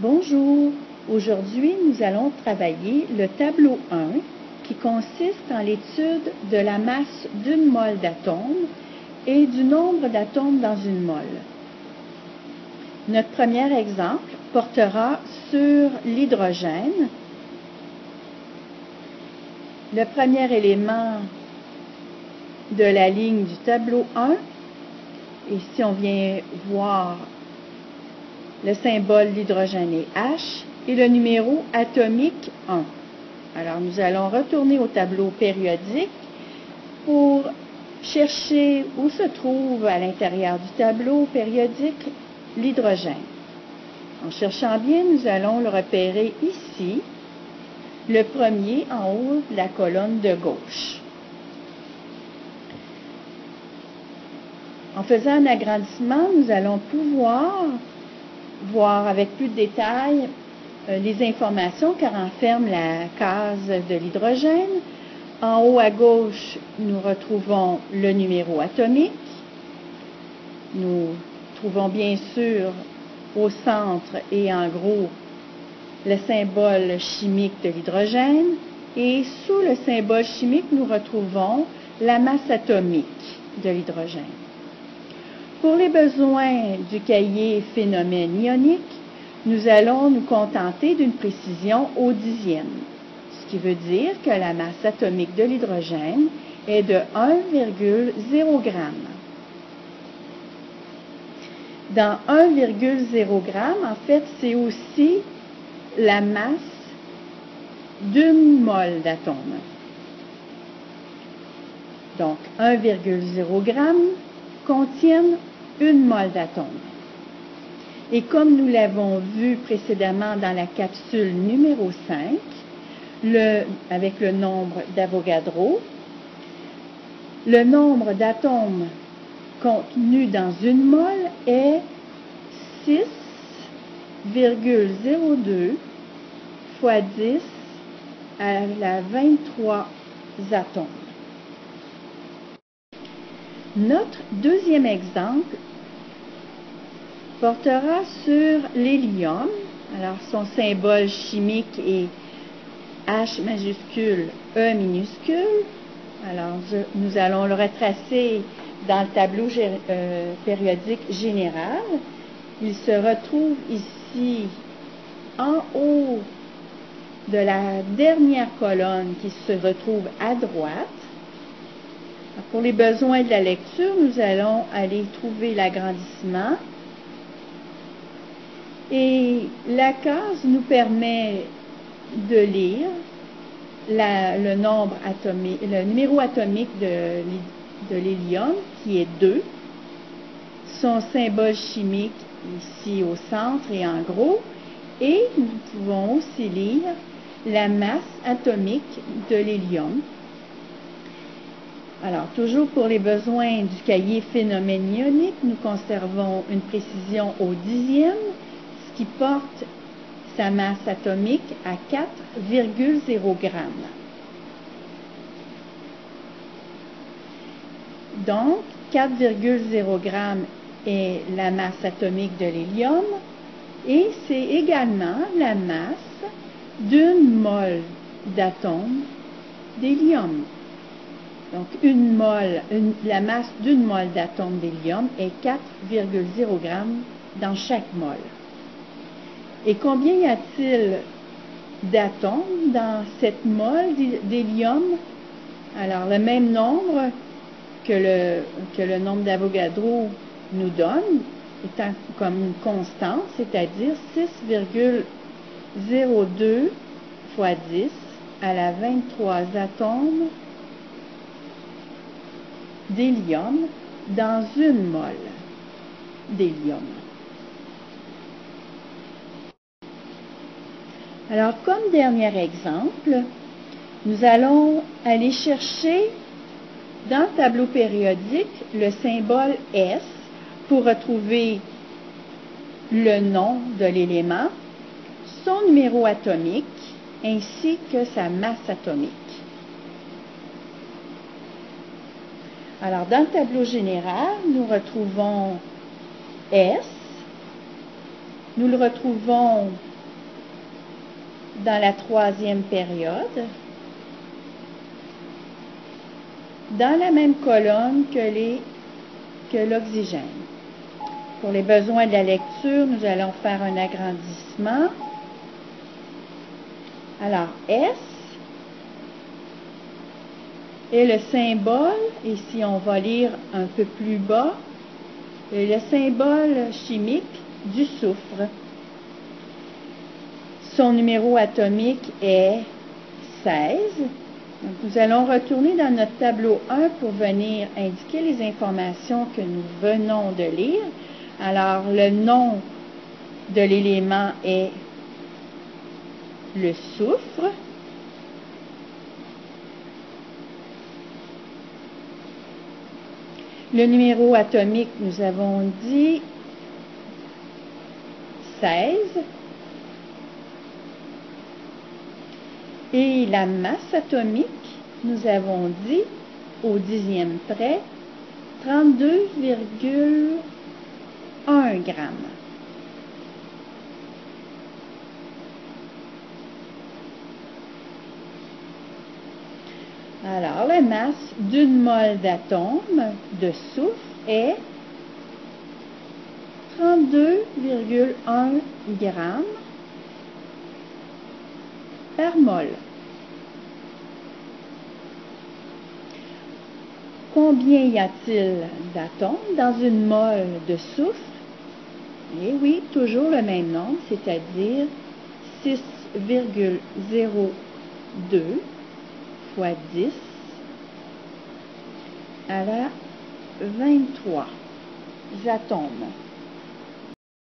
Bonjour, aujourd'hui nous allons travailler le tableau 1 qui consiste en l'étude de la masse d'une mole d'atomes et du nombre d'atomes dans une mole. Notre premier exemple portera sur l'hydrogène. Le premier élément de la ligne du tableau 1, ici on vient voir le symbole d'hydrogène est H et le numéro atomique 1. Alors nous allons retourner au tableau périodique pour chercher où se trouve à l'intérieur du tableau périodique l'hydrogène. En cherchant bien, nous allons le repérer ici, le premier en haut de la colonne de gauche. En faisant un agrandissement, nous allons pouvoir voir avec plus de détails les informations car renferme la case de l'hydrogène. En haut à gauche, nous retrouvons le numéro atomique. Nous trouvons bien sûr au centre et en gros le symbole chimique de l'hydrogène. Et sous le symbole chimique, nous retrouvons la masse atomique de l'hydrogène. Pour les besoins du cahier phénomène ionique, nous allons nous contenter d'une précision au dixième, ce qui veut dire que la masse atomique de l'hydrogène est de 1,0 g. Dans 1,0 g, en fait, c'est aussi la masse d'une mole d'atome. Donc, 1,0 g contiennent une mole d'atome. Et comme nous l'avons vu précédemment dans la capsule numéro 5, avec le nombre d'Avogadro, le nombre d'atomes contenus dans une mole est 6,02 fois 10 à la 23 atomes. Notre deuxième exemple portera sur l'hélium. Alors, son symbole chimique est H majuscule, E minuscule. Alors, nous allons le retracer dans le tableau périodique général. Il se retrouve ici en haut de la dernière colonne qui se retrouve à droite. Pour les besoins de la lecture, nous allons aller trouver l'agrandissement. Et la case nous permet de lire le numéro atomique de l'hélium, qui est 2. Son symbole chimique ici au centre et en gros. Et nous pouvons aussi lire la masse atomique de l'hélium. Alors, toujours pour les besoins du cahier phénomène ionique, nous conservons une précision au dixième, ce qui porte sa masse atomique à 4,0 g. Donc, 4,0 g est la masse atomique de l'hélium et c'est également la masse d'une mole d'atomes d'hélium. Donc, la masse d'une mole d'atomes d'hélium est 4,0 g dans chaque mole. Et combien y a-t-il d'atomes dans cette mole d'hélium? Alors, le même nombre que le nombre d'Avogadro nous donne, étant comme une constante, c'est-à-dire 6,02 fois 10 à la 23 atomes d'hélium dans une mole d'hélium. Alors, comme dernier exemple, nous allons aller chercher dans le tableau périodique le symbole S pour retrouver le nom de l'élément, son numéro atomique ainsi que sa masse atomique. Alors, dans le tableau général, nous retrouvons S. Nous le retrouvons dans la troisième période, dans la même colonne que l'oxygène. Pour les besoins de la lecture, nous allons faire un agrandissement. Alors, S est le symbole, ici on va lire un peu plus bas, le symbole chimique du soufre. Son numéro atomique est 16. Donc, nous allons retourner dans notre tableau 1 pour venir indiquer les informations que nous venons de lire. Alors, le nom de l'élément est le soufre. Le numéro atomique, nous avons dit 16. Et la masse atomique, nous avons dit au dixième près 32,1 grammes. Alors, la masse d'une mole d'atome de soufre est 32,1 grammes par mole. Combien y a-t-il d'atomes dans une mole de soufre? Eh oui, toujours le même nombre, c'est-à-dire 6,02 fois 10 à la 23 atomes.